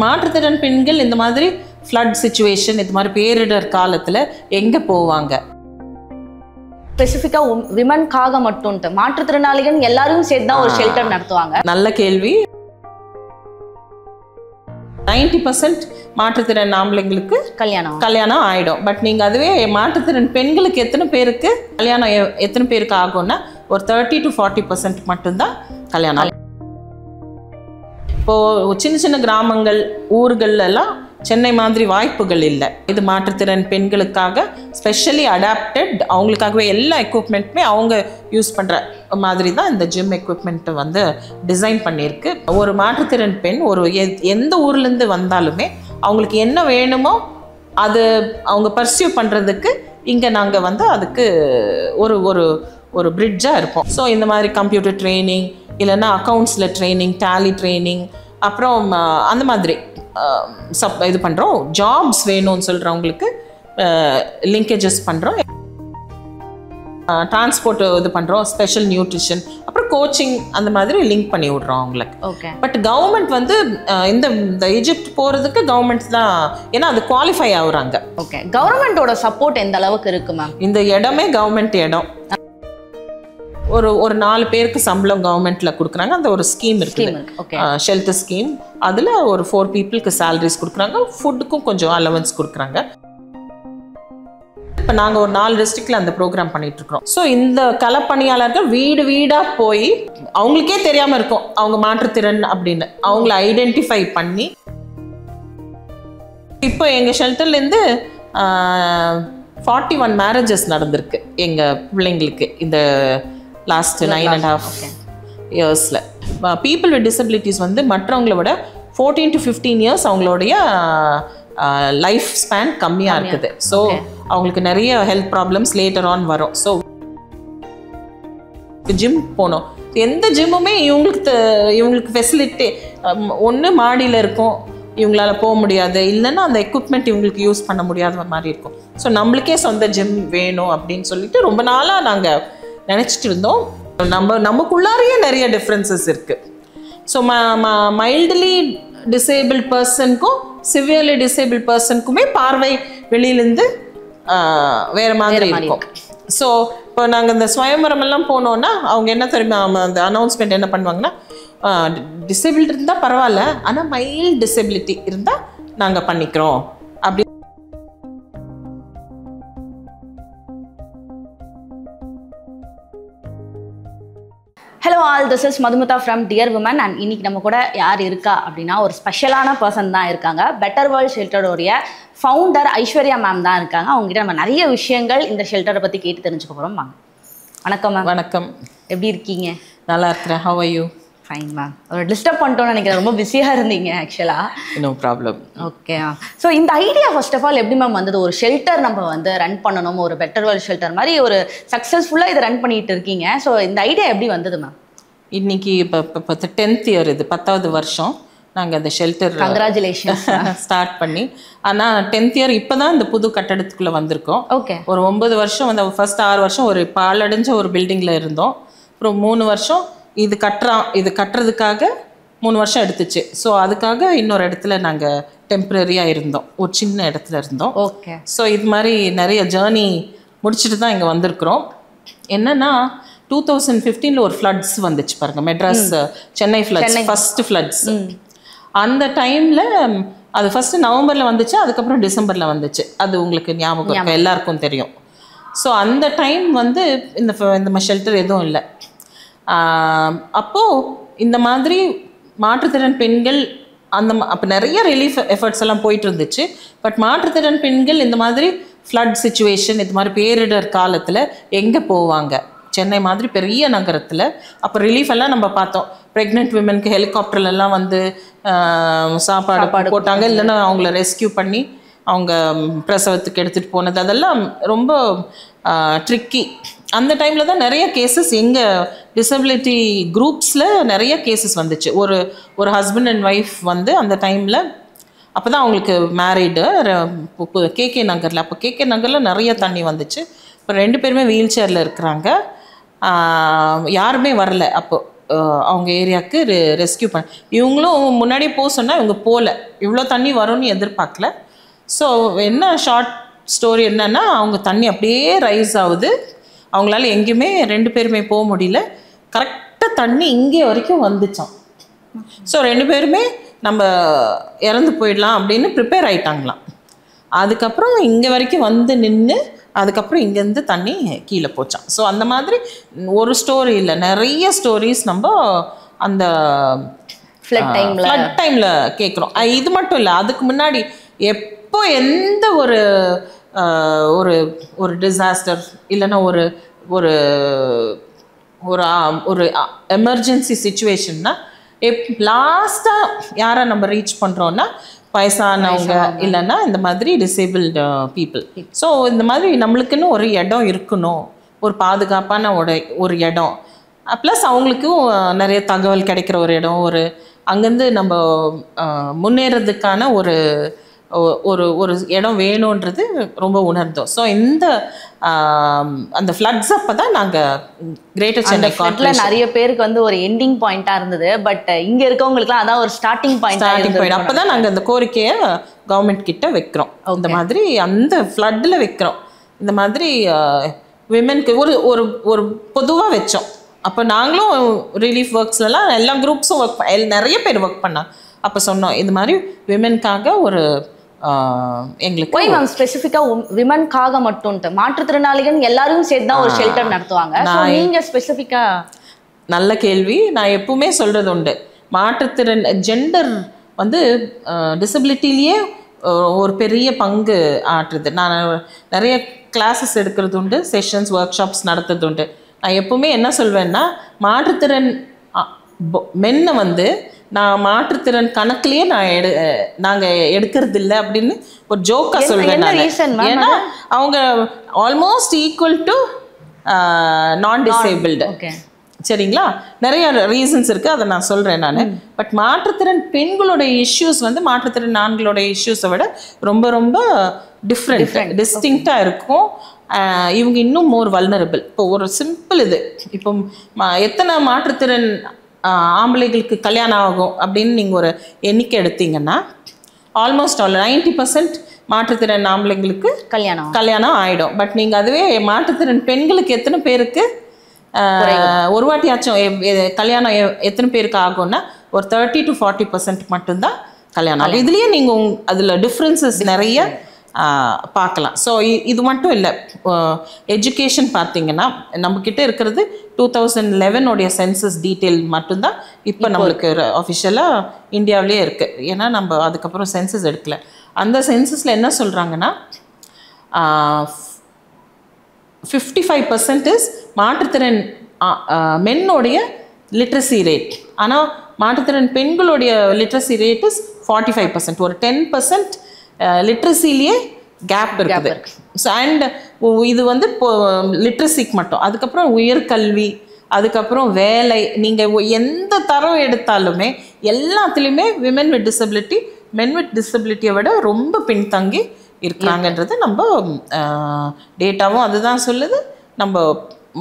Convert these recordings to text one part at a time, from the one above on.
மாற்றுத்திறன் பெண்கள் இந்த மாதிரி ஃப்ளட் சிச்சுவேஷன் இந்த மாதிரி பேரிடர் காலத்துல எங்க போவாங்க? ஸ்பெசிஃபிக்கா விமன்காக மட்டும் மாற்றுத்திறனாளிகள் எல்லாரும் சேர்த்து தான் ஒரு ஷெல்டர் நடத்துவாங்க. நல்ல கேள்வி. 90% மாற்றுத்திறன் ஆம்பளைங்களுக்கு கல்யாணம் ஆயிடும். பட் நீங்க அதுவே மாற்றுத்திறன் பெண்களுக்கு எத்தனை பேருக்கு கல்யாணம் எத்தனை பேருக்கு ஆகும்னா ஒரு 30 to 40% மட்டும்தான் கல்யாணம். இப்போ சின்ன சின்ன கிராமங்கள் ஊர்கள்ல எல்லாம் சென்னை மாதிரி வாய்ப்புகள் இல்லை. இது மாற்றுத்திறன் பெண்களுக்காக ஸ்பெஷலி அடாப்டட், அவங்களுக்காகவே எல்லா எக்யூப்மெண்ட்டுமே அவங்க யூஸ் பண்ணுற மாதிரி தான் இந்த ஜிம் எக்யூப்மெண்ட்டை வந்து டிசைன் பண்ணியிருக்கு. ஒரு மாற்றுத்திறன் பெண் ஒரு எந்த ஊர்லேருந்து வந்தாலுமே அவங்களுக்கு என்ன வேணுமோ அது அவங்க பர்சியூ பண்ணுறதுக்கு இங்கே நாங்கள் வந்து அதுக்கு ஒரு ஒரு ஒரு பிரிட்ஜாக இருப்போம். ஸோ இந்த மாதிரி கம்ப்யூட்டர் ட்ரைனிங் இல்லைன்னா அக்கௌண்ட்ஸில் ட்ரைனிங், டேலி ட்ரைனிங், அப்புறம் அந்த மாதிரி இது பண்ணுறோம். ஜாப்ஸ் வேணும்னு சொல்கிறவங்களுக்கு லிங்கேஜஸ் பண்ணுறோம். டிரான்ஸ்போர்ட் இது பண்ணுறோம், ஸ்பெஷல் நியூட்ரிஷன், அப்புறம் கோச்சிங் அந்த மாதிரி லிங்க் பண்ணி விட்றோம் அவங்களுக்கு. ஓகே. பட் கவர்மெண்ட் வந்து இந்த ஈஜிப்ட் போகிறதுக்கு கவர்மெண்ட் தான், ஏன்னா அது குவாலிஃபை ஆகுறாங்க. ஓகே. கவர்மெண்டோட சப்போர்ட் எந்த அளவுக்கு இருக்கு மேம்? இந்த இடமே கவர்மெண்ட் இடம். ஒரு 4 பேருக்கு சம்பளம் கவர்மெண்ட்ல கொடுக்குறாங்க. அந்த ஒரு ஸ்கீம் இருக்குது, ஷெல்டர் ஸ்கீம். அதில் ஒரு 4 பீப்புளுக்கு சேலரிஸ் கொடுக்குறாங்க. ஃபுட்டுக்கும் கொஞ்சம் அலவன்ஸ் கொடுக்குறாங்க. இப்போ நாங்கள் ஒரு 4 டிஸ்ட்ரிக்டில் அந்த ப்ரோக்ராம் பண்ணிட்டு இருக்கிறோம். ஸோ இந்த களப்பணியாளர்கள் வீடு வீடாக போய் அவங்களுக்கே தெரியாமல் இருக்கும் அவங்க மாற்றுத்திறன் அப்படின்னு அவங்கள ஐடென்டிஃபை பண்ணி இப்போ எங்கள் ஷெல்டர்லேருந்து 41 மேரேஜஸ் நடந்திருக்கு எங்கள் பிள்ளைங்களுக்கு இந்த லாஸ்ட் 9.5 இயர்ஸில். பீப்புள் வித் டிசபிலிட்டிஸ் வந்து மற்றவங்கள விட 14 to 15 இயர்ஸ் அவங்களுடைய லைஃப் ஸ்பேன் கம்மியாக இருக்குது. ஸோ அவங்களுக்கு நிறைய ஹெல்த் ப்ராப்ளம்ஸ் லேட்டர் ஆன் வரும். ஸோ ஜிம் போனோம். எந்த ஜிம்முமே இவங்களுக்கு ஃபெசிலிட்டி ஒன்று மாடியில் இருக்கும், இவங்களால போக முடியாது, இல்லைன்னா அந்த எக்யூப்மெண்ட் இவங்களுக்கு யூஸ் பண்ண முடியாத மாதிரி இருக்கும். ஸோ நம்மளுக்கே சொந்த ஜிம் வேணும் அப்படின்னு சொல்லிட்டு ரொம்ப நாளாக நாங்கள் நினச்சிட்டு இருந்தோம். நமக்குள்ளாரையே நிறைய டிஃப்ரென்சஸ் இருக்குது. ஸோ மைல்ட்லி டிசேபிள் பர்சனுக்கும் சிவியர்லி டிசேபிள் பர்சனுக்குமே பார்வை வெளியிலேருந்து வேறு மாதிரி இருக்கும். ஸோ இப்போ நாங்கள் இந்த ஸ்வயம்பரம் எல்லாம் போனோன்னா அவங்க என்ன தெரியுமா அந்த அனௌன்ஸ்மெண்ட் என்ன பண்ணுவாங்கன்னா, டிசேபிலிட்டி இருந்தால் பரவாயில்ல, ஆனால் மைல்டு டிசேபிலிட்டி இருந்தால் நாங்கள் பண்ணிக்கிறோம் அப்படி. Hello all, this is Madhumitha from dear women. And இன்னைக்கு நம்ம கூட யார் இருக்கா அப்படின்னா ஒரு ஸ்பெஷலான பர்சன் தான் இருக்காங்க. பெட்டர் வேர்ல்ட் ஷெல்டருடைய ஃபவுண்டர் ஐஸ்வர்யா மேம் தான் இருக்காங்க. அவங்ககிட்ட நம்ம நிறைய விஷயங்கள் இந்த ஷெல்டரை பற்றி கேட்டு தெரிஞ்சுக்க போகிறோம். மேம் வணக்கம். மேம் வணக்கம். எப்படி இருக்கீங்க? நல்லா இருக்கிறேன். How are you? Fine ma'am. ஒரு டிஸ்டர்ப் பண்ணிட்டோன்னு நினைக்கிறேன், ரொம்ப பிஸியாக இருந்தீங்க ஆக்சுவலாக. No problem. Okay ma'am. So இந்த ஐடியா ஃபர்ஸ்ட் ஆஃப் ஆல் எப்படி மேம் வந்தது? ஒரு ஷெல்டர் நம்ம வந்து ரன் பண்ணணும், ஒரு பெட்டர் வேர்ல்ட் ஷெல்டர் மாதிரி ஒரு சக்ஸஸ்ஃபுல்லாக இதை ரன் பண்ணிட்டு இருக்கீங்க. ஸோ இந்த ஐடியா எப்படி வந்தது மேம்? இன்னைக்கு இப்போ 10th இயர், இது 10வது வருஷம் நாங்கள் அந்த ஷெல்டர் கங்க்ராச்சுலேஷன்ஸ் ஸ்டார்ட் பண்ணி. ஆனால் 10th இயர் இப்போ தான் இந்த புது கட்டடத்துக்குள்ளே வந்திருக்கோம். ஓகே. ஒரு 9 வருஷம் வந்து ஃபர்ஸ்ட் 6 வருஷம் ஒரு பாலடைஞ்ச ஒரு பில்டிங்கில் இருந்தோம். அப்புறம் 3 வருஷம் இது கட்டுறதுக்காக 3 வருஷம் எடுத்துச்சு. ஸோ அதுக்காக இன்னொரு இடத்துல நாங்கள் டெம்பரரியாக இருந்தோம், ஒரு சின்ன இடத்துல இருந்தோம். ஓகே. ஸோ இது மாதிரி நிறைய ஜேர்னி முடிச்சுட்டு தான் இங்கே வந்திருக்கிறோம். என்னன்னா 2015 ஒரு ஃப்ளட்ஸ் வந்துச்சு பாருங்க, Madras Chennai floods, first floods. அந்த டைமில் அது ஃபர்ஸ்ட் நவம்பரில் வந்துச்சு, அதுக்கப்புறம் டிசம்பரில் வந்துச்சு. அது உங்களுக்கு ஞாபகம் இருக்கும், எல்லாருக்கும் தெரியும். ஸோ அந்த டைம் வந்து இந்த ஷெல்டர் எதுவும் இல்லை. அப்போது இந்த மாதிரி மாற்றுத்திறன் பெண்கள் அப்போ நிறைய ரிலீஃப் எஃபர்ட்ஸ் எல்லாம் போயிட்டு இருந்துச்சு. பட் மாற்றுத்திறன் பெண்கள் இந்த மாதிரி ஃப்ளட் சிச்சுவேஷன் இந்த மாதிரி பேரிடர் காலத்தில் எங்கே போவாங்க? சென்னை மாதிரி பெரிய நகரத்தில் அப்போ ரிலீஃப் எல்லாம் நம்ம பார்த்தோம். ப்ரெக்னென்ட் விமனுக்கு ஹெலிகாப்டர்லாம் வந்து சாப்பாடு போட்டாங்க, இல்லைன்னா அவங்கள ரெஸ்கியூ பண்ணி அவங்க பிரசவத்துக்கு எடுத்துகிட்டு போனது, அதெல்லாம் ரொம்ப ட்ரிக்கி. அந்த டைமில் தான் நிறைய கேசஸ் எங்கள் டிசபிலிட்டி குரூப்ஸில் நிறைய கேசஸ் வந்துச்சு. ஒரு ஹஸ்பண்ட் அண்ட் ஒய்ஃப் வந்து அந்த டைமில் அப்போ தான் அவங்களுக்கு மேரீடு கேகே நகரில். அப்போ கேகே நகரில் நிறைய தண்ணி வந்துச்சு. இப்போ 2 பேருமே வீல் சேரில் இருக்கிறாங்க, யாருமே வரல. அப்போ அவங்க ஏரியாவுக்கு ரெஸ்கியூ இவங்களும் முன்னாடியே போக சொன்னால் இவங்க போகல, இவ்வளோ தண்ணி வரும்னு எதிர்பார்க்கல. ஸோ என்ன ஷார்ட் ஸ்டோரி என்னன்னா, அவங்க தண்ணி அப்படியே ரைஸ் ஆகுது, அவங்களால எங்கேயுமே 2 பேருமே போக முடியல. கரெக்டாக தண்ணி இங்கே வரைக்கும் வந்துச்சான். ஸோ 2 பேருமே நம்ம இறந்து போயிடலாம் அப்படின்னு ப்ரிப்பேர் ஆகிட்டாங்களாம். அதுக்கப்புறம் இங்கே வரைக்கும் வந்து நின்று அதுக்கப்புறம் இங்கேருந்து தண்ணி கீழே போச்சான். ஸோ அந்த மாதிரி ஒரு ஸ்டோரி இல்லை, நிறைய ஸ்டோரிஸ் நம்ம அந்த ஃப்ளட் டைமில் கேட்குறோம். இது மட்டும் இல்லை, அதுக்கு முன்னாடி எப்போ எந்த ஒரு ஒரு ஒரு டிசாஸ்டர் இல்லைன்னா ஒரு ஒரு ஒரு ஒரு எமர்ஜென்சி சுச்சுவேஷன்னா லாஸ்ட்டாக யாரை நம்ம ரீச் பண்ணுறோன்னா வயசானவங்க இல்லைன்னா இந்த மாதிரி டிசேபிள்டு பீப்புள். ஸோ இந்த மாதிரி நம்மளுக்குன்னு ஒரு இடம் இருக்கணும், ஒரு பாதுகாப்பான ஒரு இடம், ப்ளஸ் அவங்களுக்கும் நிறைய தகவல் கிடைக்கிற ஒரு இடம், ஒரு அங்கேருந்து நம்ம முன்னேறதுக்கான ஒரு ஒரு ஒரு இடம் வேணுன்றது ரொம்ப உணர்ந்தோம். ஸோ இந்த அந்த ஃப்ளட்ஸ் அப்போ தான் நாங்கள் கிரேட்டர் சென்னை கார்ப்பரேஷன் நிறைய பேருக்கு வந்து ஒரு எண்டிங் பாயிண்ட்டாக இருந்தது. பட் இங்கே இருக்கவங்களுக்குலாம் அதான் ஒரு ஸ்டார்டிங் பாயிண்ட். அப்போ தான் நாங்கள் அந்த கோரிக்கையை கவர்மெண்ட் கிட்ட வைக்கிறோம். இந்த மாதிரி அந்த ஃப்ளட்டில் வைக்கிறோம். இந்த மாதிரி விமென்க்கு ஒரு ஒரு ஒரு பொதுவாக வச்சோம். அப்போ நாங்களும் ரிலீஃப் ஒர்க்ஸ்லாம் எல்லா குரூப்ஸும் நிறைய பேர் ஒர்க் பண்ணாங்க. அப்போ சொன்னோம் இந்த மாதிரி விமென்காக ஒரு எங்களுக்கு போய் மேம் ஸ்பெசிஃபிக்காக விமன்காக மட்டும்ட்டு மாற்றுத்திறனாளிகள் எல்லாரும் சேர்த்து தான் ஒரு ஷெல்டர் நடத்துவாங்க. நீங்கள் ஸ்பெசிஃபிக்காக நல்ல கேள்வி. நான் எப்பவுமே சொல்கிறது உண்டு, மாற்றுத்திறன் ஜெண்டர் வந்து டிசபிலிட்டிலேயே ஒரு பெரிய பங்கு ஆற்றுது. நான் நிறைய கிளாஸஸ் எடுக்கிறது உண்டு, செஷன்ஸ் ஒர்க் ஷாப்ஸ் நடத்துறது உண்டு. நான் எப்பவுமே என்ன சொல்வேன்னா, மாற்றுத்திறன் மென்னை வந்து நான் மாற்றுத்திறன் கணக்குலேயே நாங்கள் எடுக்கிறது இல்லை அப்படின்னு ஒரு ஜோக்காக சொல்வேன். ஏன்னா அவங்க ஆல்மோஸ்ட் ஈக்குவல் டு நான் டிசேபிள்டு. சரிங்களா, நிறைய ரீசன்ஸ் இருக்குது, அதை நான் சொல்கிறேன் நான். பட் மாற்றுத்திறன் பெண்களோட இஷ்யூஸ் வந்து மாற்றுத்திறன் ஆண்களோட இஷ்யூஸை விட ரொம்ப ரொம்ப டிஃப்ரெண்ட் டிஸ்டிங்க்டாக இருக்கும். இவங்க இன்னும் மோர் வல்னரபிள். இப்போ ஒரு சிம்பிள் இது, இப்போ எத்தனை மாற்றுத்திறன் ஆம்பளைகளுக்கு கல்யாணம் ஆகும் அப்படின்னு நீங்கள் ஒரு எண்ணிக்கை எடுத்தீங்கன்னா ஆல்மோஸ்ட் 90% மாற்றுத்திறன் ஆம்பளைங்களுக்கு கல்யாணம் ஆகிடும். பட் நீங்கள் அதுவே மாற்றுத்திறன் பெண்களுக்கு எத்தனை பேருக்கு ஒரு வாட்டியாச்சும் கல்யாணம் எத்தனை பேருக்கு ஆகும்னா ஒரு 30 to 40% மட்டும்தான் கல்யாணம் ஆகும். இதுலேயே நீங்கள் அதில் டிஃப்ரென்சஸ் நிறைய பார்க்கலாம். ஸோ இது மட்டும் இல்லை, எஜுகேஷன் பார்த்தீங்கன்னா நம்மக்கிட்ட இருக்கிறது 2011 சென்சஸ் டீட்டெயில் மட்டும்தான் இப்போ நம்மளுக்கு அஃபிஷியலாக இந்தியாவிலே இருக்குது. ஏன்னா நம்ம அதுக்கப்புறம் சென்சஸ் எடுக்கல. அந்த சென்சஸில் என்ன சொல்கிறாங்கன்னா 55% மாற்றுத்திறன் மென்னோடைய லிட்ரஸி ரேட், ஆனால் மாற்றுத்திறன் பெண்களுடைய லிட்ரஸி ரேட் இஸ் 45%. ஒரு 10% லிட்ரஸிலேயே கேப் இருக்குது. ஸோ அண்ட் இது வந்து இப்போ லிட்ரஸிக்கு மட்டும். அதுக்கப்புறம் உயர்கல்வி, அதுக்கப்புறம் வேலை, நீங்கள் எந்த தரம் எடுத்தாலுமே எல்லாத்துலேயுமே women with disability men with டிசபிலிட்டியை விட ரொம்ப பின்தங்கி இருக்கிறாங்கன்றது நம்ம டேட்டாவும் அதுதான் சொல்லுது, நம்ம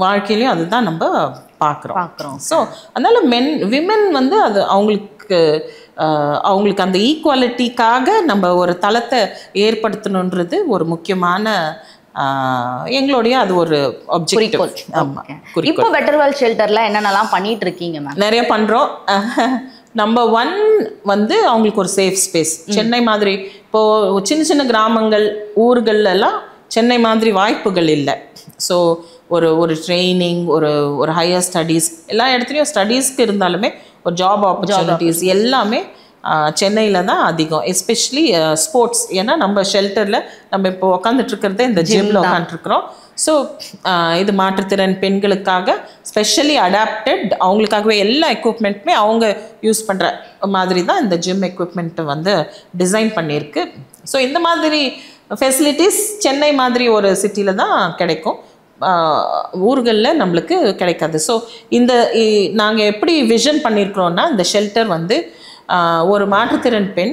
வாழ்க்கையிலையும் அதுதான் நம்ம பார்க்குறோம். ஸோ அதனால் விமென் வந்து அது அவங்களுக்கு அந்த ஈக்குவாலிட்டிக்காக நம்ம ஒரு தளத்தை ஏற்படுத்தணுன்றது ஒரு முக்கியமான எங்களுடைய அது ஒரு ஆப்ஜெக்டிவ். ஆமாம். இப்போ பெட்டர் வேர்ல்ட் ஷெல்டரில் என்னென்னலாம் பண்ணிட்டு இருக்கீங்க மேம்? நிறைய பண்ணுறோம். நம்பர் 1 வந்து அவங்களுக்கு ஒரு சேஃப் ஸ்பேஸ். சென்னை மாதிரி இப்போது சின்ன சின்ன கிராமங்கள் ஊர்களெல்லாம் சென்னை மாதிரி வாய்ப்புகள் இல்லை. ஸோ ஒரு ட்ரைனிங், ஒரு ஹையர் ஸ்டடீஸ், எல்லா இடத்துலையும் ஸ்டடீஸ்க்கு இருந்தாலுமே ஒரு ஜாப் ஆப்பர்ச்சுனிட்டிஸ் எல்லாமே சென்னையில் தான் அதிகம். Especially sports. ஏன்னா நம்ம ஷெல்டரில் நம்ம இப்போ உக்காந்துட்ருக்கிறதே இந்த ஜிம்மில் உட்காந்துருக்குறோம். ஸோ இது மாற்றுத்திறன் பெண்களுக்காக ஸ்பெஷலி அடாப்டட், அவங்களுக்காகவே எல்லா எக்யூப்மெண்ட்டுமே அவங்க யூஸ் பண்ணுற மாதிரி தான் இந்த ஜிம் எக்யூப்மெண்ட்டு வந்து டிசைன் பண்ணியிருக்கு. ஸோ இந்த மாதிரி ஃபெசிலிட்டிஸ் சென்னை மாதிரி ஒரு சிட்டியில் தான் கிடைக்கும், ஊர்களில் நம்மளுக்கு கிடைக்காது. ஸோ நாங்கள் எப்படி விஷன் பண்ணியிருக்கிறோன்னா, இந்த ஷெல்டர் வந்து ஒரு மாற்றுத்திறன் பெண்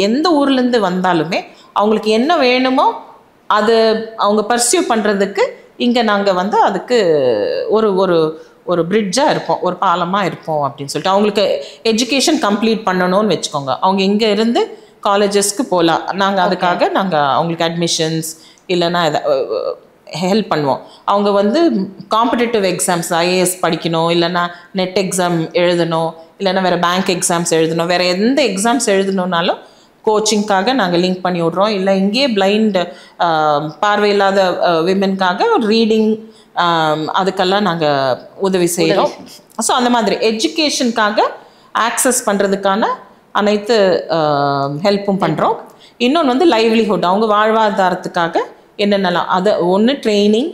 எந்த ஊர்லேருந்து வந்தாலுமே அவங்களுக்கு என்ன வேணுமோ அது அவங்க பர்சியூ பண்ணுறதுக்கு இங்கே நாங்கள் வந்து அதுக்கு ஒரு ஒரு ஒரு பிரிட்ஜாக இருப்போம், ஒரு பாலமாக இருப்போம் அப்படின்னு சொல்லிட்டு. அவங்களுக்கு எஜுகேஷன் கம்ப்ளீட் பண்ணணும்னு வச்சுக்கோங்க, அவங்க இங்கே இருந்து காலேஜஸ்க்கு போகலாம். நாங்கள் அதுக்காக நாங்கள் அவங்களுக்கு அட்மிஷன்ஸ் இல்லைன்னா ஹெல்ப் பண்ணுவோம். அவங்க வந்து காம்படிட்டிவ் எக்ஸாம்ஸ் ஐஏஎஸ் படிக்கணும், இல்லைன்னா நெட் எக்ஸாம் எழுதணும், இல்லைன்னா வேறு பேங்க் எக்ஸாம்ஸ் எழுதணும், வேறு எந்த எக்ஸாம்ஸ் எழுதணுன்னாலும் கோச்சிங்காக நாங்கள் லிங்க் பண்ணி விட்றோம். இல்லை இங்கேயே பிளைண்ட் பார்வையில்லாத விமென்காக ரீடிங் அதுக்கெல்லாம் நாங்கள் உதவி செய்கிறோம். ஸோ அந்த மாதிரி எஜுகேஷனுக்காக ஆக்சஸ் பண்ணுறதுக்கான அனைத்து ஹெல்ப்பும் பண்ணுறோம். இன்னொன்று வந்து லைவ்லிஹுட், அவங்க வாழ்வாதாரத்துக்காக என்னென்னலாம், அதை ஒன்று ட்ரைனிங்,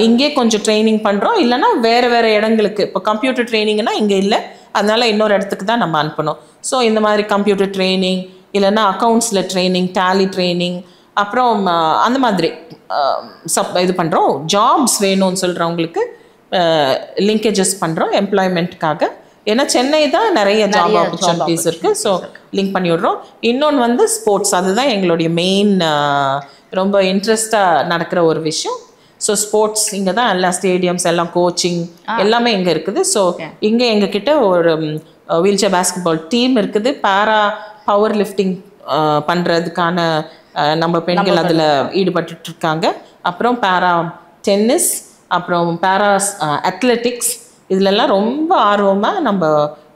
இங்கே கொஞ்சம் ட்ரைனிங் பண்ணுறோம், இல்லைனா வேறு இடங்களுக்கு. இப்போ கம்ப்யூட்டர் ட்ரைனிங்னா இங்கே இல்லை, அதனால் இன்னொரு இடத்துக்கு தான் நம்ம அனுப்பணும். ஸோ இந்த மாதிரி கம்ப்யூட்டர் ட்ரைனிங், இல்லைன்னா அக்கௌண்ட்ஸில் ட்ரைனிங், டேலி ட்ரைனிங், அப்புறம் அந்த மாதிரி இது பண்ணுறோம். ஜாப்ஸ் வேணும்னு சொல்கிறவங்களுக்கு லிங்கேஜஸ் பண்ணுறோம் எம்ப்ளாய்மெண்ட்டுக்காக. ஏன்னா சென்னை தான் நிறைய ஜாப் ஆப்பர்ச்சுனிட்டிஸ் இருக்குது. ஸோ லிங்க் பண்ணி விட்றோம். இன்னொன்று வந்து ஸ்போர்ட்ஸ், அதுதான் எங்களுடைய மெயின் ரொம்ப இன்ட்ரெஸ்டாக நடக்கிற ஒரு விஷயம். ஸோ ஸ்போர்ட்ஸ் இங்கே தான் எல்லா ஸ்டேடியம்ஸ் எல்லாம், கோச்சிங் எல்லாமே இங்கே இருக்குது. ஸோ இங்கே எங்ககிட்ட ஒரு வீல் சேர் பேஸ்கெட்பால் டீம் இருக்குது. பேரா பவர் லிஃப்டிங் பண்ணுறதுக்கான நம்ம பெண்கள் அதில் ஈடுபட்டு இருக்காங்க. அப்புறம் பேரா டென்னிஸ், அப்புறம் பேரா அத்லெட்டிக்ஸ், இதிலெல்லாம் ரொம்ப ஆர்வமாக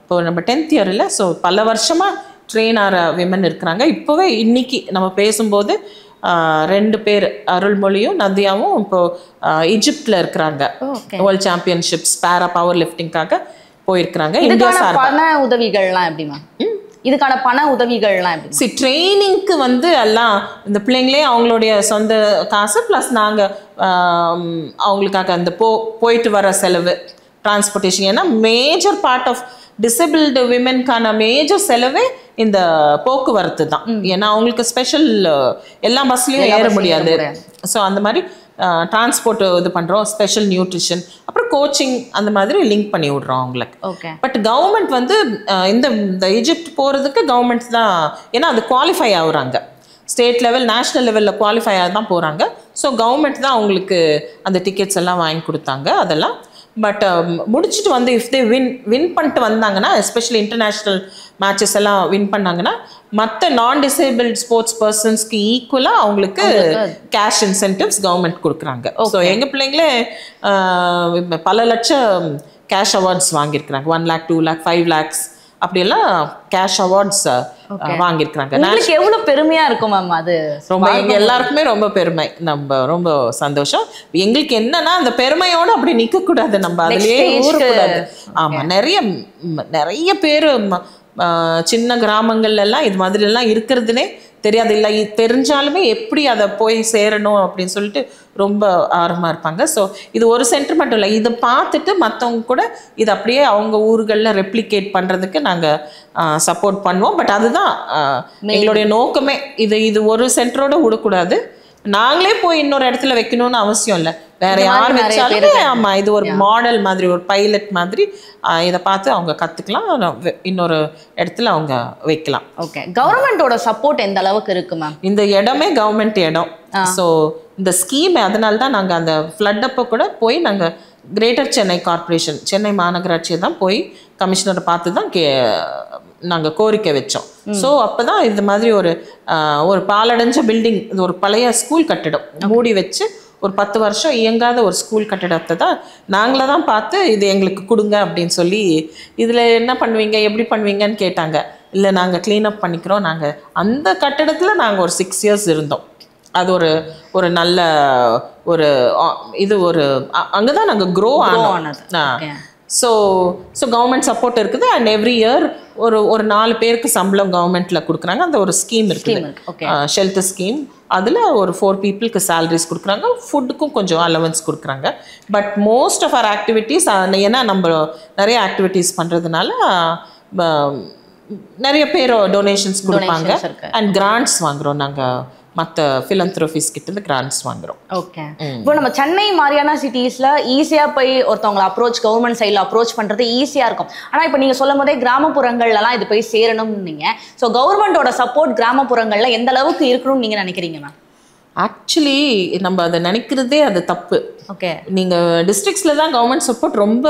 இப்போ நம்ம 10th இயரில் ஸோ பல வருஷமாக ட்ரெயின் ஆகிற விமன் இருக்கிறாங்க. இப்போவே இன்றைக்கி நம்ம பேசும்போது 2 பேர், அருள்மொழியும் நதியாவும் இப்போது ஈஜிப்டில் இருக்கிறாங்க. வேர்ல்ட் சாம்பியன்ஷிப்ஸ் பேரா பவர் லிஃப்டிங்காக போயிருக்கிறாங்க. இந்தியா பண உதவிகள்லாம் எப்படிமா? இதுக்கான பண உதவிகள்லாம் எப்படி? ட்ரைனிங்க்கு வந்து எல்லாம் இந்த பிள்ளைங்களே அவங்களுடைய சொந்த காசு ப்ளஸ் நாங்கள் அவங்களுக்காக அந்த போயிட்டு வர செலவு, டிரான்ஸ்போர்ட்டேஷன். ஏன்னா மேஜர் பார்ட் ஆஃப் டிசபிள்டு விமென்கான மேஜர் செலவே இந்த போக்குவரத்து தான். ஏன்னா அவங்களுக்கு ஸ்பெஷல் எல்லா பஸ்லையும் ஏற முடியாது. ஸோ அந்த மாதிரி டிரான்ஸ்போர்ட் இது பண்ணுறோம், ஸ்பெஷல் நியூட்ரிஷன், அப்புறம் கோச்சிங் அந்த மாதிரி லிங்க் பண்ணி விட்றோம் அவங்களுக்கு. பட் கவர்மெண்ட் வந்து இந்த ஈஜிப்ட் போகிறதுக்கு கவர்மெண்ட் தான், ஏன்னா அது குவாலிஃபை ஆகுறாங்க, ஸ்டேட் லெவல் நேஷ்னல் லெவலில் குவாலிஃபை ஆக தான் போகிறாங்க. ஸோ கவர்மெண்ட் தான் அவங்களுக்கு அந்த டிக்கெட்ஸ் எல்லாம் வாங்கி கொடுத்தாங்க அதெல்லாம். பட் முடிச்சுட்டு வந்து இஃப் தே வின் பண்ணிட்டு வந்தாங்கன்னா, எஸ்பெஷலி இன்டர்நேஷ்னல் மேட்சஸ் எல்லாம் வின் பண்ணாங்கன்னா, மற்ற நான் டிசேபிள்ட் ஸ்போர்ட்ஸ் பர்சன்ஸ்க்கு ஈக்குவலாக அவங்களுக்கு கேஷ் இன்சென்டிவ்ஸ் கவர்மெண்ட் கொடுக்குறாங்க. ஸோ எங்கள் பிள்ளைங்களே பல லட்சம் கேஷ் அவார்ட்ஸ் வாங்கியிருக்கிறாங்க. 1 lakh 2 lakh 5 lakhs அப்படியெல்லாம் கேஷ் அவார்ட்ஸ் வாங்கியிருக்கிறாங்க. எனக்கு எவ்வளோ பெருமையாக இருக்கும் மேம் அது. ரொம்ப எங்கள் எல்லாருக்குமே ரொம்ப பெருமை, நம்ம ரொம்ப சந்தோஷம். எங்களுக்கு என்னன்னா அந்த பெருமையோடு அப்படி நிற்கக்கூடாது, நம்ம அதுலேயே ஊறக்கூடாது. ஆமாம், நிறைய பேர் சின்ன கிராமங்கள்லாம் இது மாதிரிலாம் இருக்கிறதுனே தெரியாது, இல்லை தெரிஞ்சாலுமே எப்படி அதை போய் சேரணும் அப்படின்னு சொல்லிட்டு ரொம்ப ஆர்வமாக இருப்பாங்க. ஸோ இது ஒரு சென்டர் மட்டும் இல்லை, இதை பார்த்துட்டு மற்றவங்க கூட இது அப்படியே அவங்க ஊர்களில் ரெப்ளிகேட் பண்ணுறதுக்கு நாங்கள் சப்போர்ட் பண்ணுவோம். பட் அதுதான் எங்களுடைய நோக்கமே. இது ஒரு சென்டரோட விடக்கூடாது, நாங்களே போய் இன்னொரு இடத்துல வைக்கணும்னு அவசியம் இல்லை, வேற யார் வச்சாலுமே. ஆமாம், இது ஒரு மாடல் மாதிரி, ஒரு பைலட் மாதிரி இதை பார்த்து அவங்க கற்றுக்கலாம், இன்னொரு இடத்துல அவங்க வைக்கலாம். ஓகே, கவர்மெண்டோட சப்போர்ட் எந்த அளவுக்கு இருக்கு மேம்? இந்த இடமே கவர்மெண்ட் இடம். ஸோ இந்த ஸ்கீம் அதனால தான் நாங்கள் அந்த ஃப்ளட் அப்போ கூட போய் நாங்கள் கிரேட்டர் சென்னை கார்பரேஷன், சென்னை மாநகராட்சியை தான் போய் கமிஷனரை பார்த்து தான் நாங்கள் கோரிக்கை வச்சோம். ஸோ அப்போ தான் இந்த மாதிரி ஒரு பாலடைஞ்ச பில்டிங், இது ஒரு பழைய ஸ்கூல் கட்டிடம் மூடி வச்சு ஒரு 10 வருஷம் இயங்காத ஒரு ஸ்கூல் கட்டிடத்தை தான் நாங்களே தான் பார்த்து இது எங்களுக்கு கொடுங்க அப்படின்னு சொல்லி, இதில் என்ன பண்ணுவீங்க எப்படி பண்ணுவீங்கன்னு கேட்டாங்க. இல்லை நாங்கள் க்ளீனப் பண்ணிக்கிறோம். நாங்கள் அந்த கட்டிடத்தில் நாங்கள் ஒரு 6 years இருந்தோம். அது ஒரு நல்ல அங்கே தான் நாங்கள் க்ரோ ஆனோம். ஸோ கவர்மெண்ட் சப்போர்ட் இருக்குது. அண்ட் எவ்ரி இயர் ஒரு 4 பேருக்கு சம்பளம் கவர்மெண்ட்டில் கொடுக்குறாங்க. அந்த ஒரு ஸ்கீம் இருக்குது, ஷெல்டர் ஸ்கீம். அதில் ஒரு 4 பீப்புளுக்கு சேலரிஸ் கொடுக்குறாங்க, ஃபுட்டுக்கும் கொஞ்சம் அலவன்ஸ் கொடுக்குறாங்க. But most of our activities, ஏன்னா நம்ம நிறைய ஆக்டிவிட்டீஸ் பண்ணுறதுனால நிறைய பேர் டொனேஷன்ஸ் கொடுப்பாங்க. அண்ட் கிராண்ட்ஸ் வாங்குகிறோம் நாங்கள், மற்ற ஃபிலந்த்ரோபிஸ் கிட்ட கிராண்ட்ஸ் வாங்குறோம். ஓகே, இப்போ நம்ம சென்னை மாதிரியான சிட்டிஸ்ல ஈஸியா போய் ஒருத்தவங்களை கவர்மெண்ட் சைடில் அப்ரோச் பண்றது ஈஸியா இருக்கும். ஆனா இப்போ நீங்க சொல்லும் போதே கிராமப்புறங்கள்லாம் இது போய் சேரணும்னு நீங்க, ஸோ கவர்மெண்டோட சப்போர்ட் கிராமப்புறங்கள்ல எந்த அளவுக்கு இருக்கணும்னு நீங்க நினைக்கிறீங்க மேம்? ஆக்சுவலி நம்ம அதை நினைக்கிறதே அது தப்பு. ஓகே, நீங்கள் டிஸ்ட்ரிக்ஸில் தான் கவர்மெண்ட் சப்போர்ட் ரொம்ப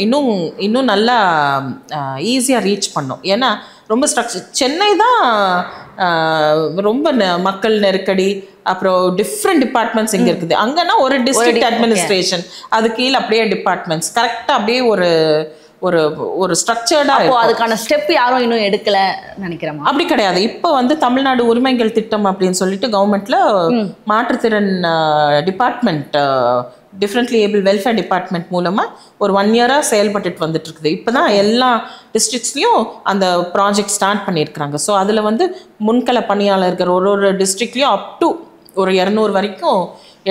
இன்னும் இன்னும் நல்லா ஈஸியாக ரீச் பண்ணும். ஏன்னா ரொம்ப ஸ்ட்ரக்சர் சென்னை தான் ரொம்ப மக்கள் நெருக்கடி, அப்புறம் டிஃப்ரெண்ட் டிபார்ட்மெண்ட்ஸ் இங்கே இருக்குது. அங்கன்னா ஒரு டிஸ்ட்ரிக்ட் அட்மினிஸ்ட்ரேஷன், அது கீழே அப்படியே டிபார்ட்மெண்ட்ஸ் கரெக்டாக அப்படியே ஒரு ஒரு ஒரு ஸ்ட்ரக்சர்டாக. அதுக்கான ஸ்டெப் யாரும் இன்னும் எடுக்கல நினைக்கிறேன். அப்படி கிடையாது. இப்போ வந்து தமிழ்நாடு உரிமைகள் திட்டம் அப்படின்னு சொல்லிட்டு கவர்மெண்ட்ல மாற்றுத்திறன் department, differently able welfare department மூலமா ஒரு 1 இயராக செயல்பட்டுட்டு வந்துட்டு இருக்குது. இப்போ தான் எல்லா டிஸ்ட்ரிக்ட்ஸ்லையும் அந்த ப்ராஜெக்ட் ஸ்டார்ட் பண்ணியிருக்கிறாங்க. ஸோ அதில் வந்து முன்கள பணியாளர்கள் ஒரு டிஸ்ட்ரிக்ட்லையும் அப் டு ஒரு 200 வரைக்கும்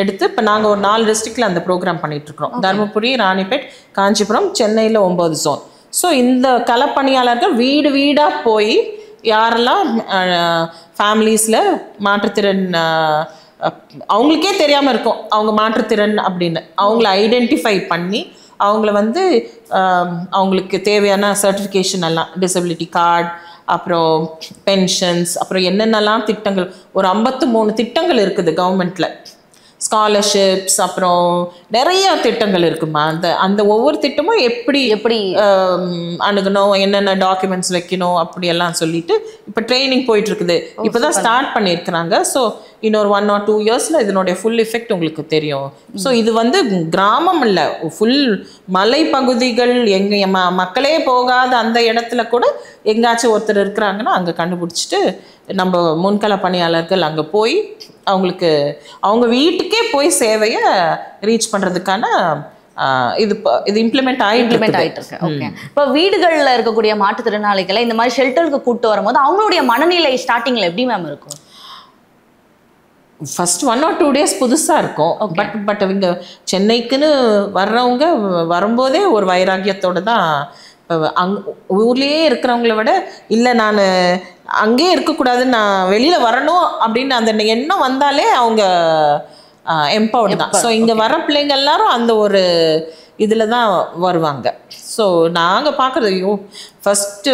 எடுத்து இப்போ நாங்கள் ஒரு 4 டிஸ்ட்ரிக்டில் அந்த ப்ரோக்ராம் பண்ணிகிட்ருக்குறோம். தருமபுரி, ராணிப்பேட், காஞ்சிபுரம், சென்னையில் 9 ஜோன். ஸோ இந்த களப்பணியாளர்கள் வீடு வீடாக போய் யாரெல்லாம் ஃபேமிலிஸில் மாற்றுத்திறன் அவங்களுக்கே தெரியாமல் இருக்கும் அவங்க மாற்றுத்திறன் அப்படின்னு, அவங்கள ஐடென்டிஃபை பண்ணி அவங்கள வந்து அவங்களுக்கு தேவையான சர்டிஃபிகேஷன் எல்லாம், டிசபிலிட்டி கார்டு, அப்புறம் பென்ஷன்ஸ், அப்புறம் என்னென்னலாம் திட்டங்கள், ஒரு 53 திட்டங்கள் இருக்குது கவர்மெண்ட்டில், ஸ்காலர்ஷிப்ஸ், அப்புறம் நிறைய திட்டங்கள் இருக்குமா. அந்த அந்த ஒவ்வொரு திட்டமும் எப்படி எப்படி அணுகணும், என்னென்ன டாக்குமெண்ட்ஸ் வைக்கணும் அப்படியெல்லாம் சொல்லிட்டு இப்போ ட்ரைனிங் போயிட்டு இருக்குது. இப்போ தான் ஸ்டார்ட் பண்ணியிருக்கிறாங்க. ஸோ இன்னொரு 1 or 2 இயர்ஸில் இதனுடைய ஃபுல் எஃபெக்ட் உங்களுக்கு தெரியும். ஸோ இது வந்து கிராமம் இல்லை, ஃபுல் மலைப்பகுதிகள், எங்கே மக்களே போகாத அந்த இடத்துல கூட எங்காச்சும் ஒருத்தர் இருக்கிறாங்கன்னா அங்கே கண்டுபிடிச்சிட்டு நம்ம முன்கள பணியாளர்கள் அங்கே போய் அவங்களுக்கு அவங்க வீட்டுக்கே போய் சேவையை ரீச் பண்ணுறதுக்கான இது இம்ப்ளிமெண்ட் ஆகிட்டு இருக்கு. ஓகே, இப்போ வீடுகளில் இருக்கக்கூடிய மாற்றுத்திறனாளிகளை இந்த மாதிரி ஷெல்டருக்கு கூப்பிட்டு வரும்போது அவங்களுடைய மனநிலை ஸ்டார்டிங்கில் எப்படி மேம் இருக்கும்? ஃபர்ஸ்ட் 1 or 2 டேஸ் புதுசாக இருக்கும். பட் இங்கே சென்னைக்குன்னு வர்றவங்க வரும்போதே ஒரு வைராக்கியத்தோடு தான். ஊர்லேயே இருக்கிறவங்கள விட இல்லை நான் அங்கேயே இருக்கக்கூடாதுன்னு நான் வெளியில் வரணும் அப்படின்னு அந்த எண்ணம் வந்தாலே அவங்க எம்பவர்டு தான். ஸோ இங்கே வர பிள்ளைங்க எல்லாரும் அந்த ஒரு இதில் தான் வருவாங்க. ஸோ நாங்கள் பார்க்குறது ஃபஸ்ட்டு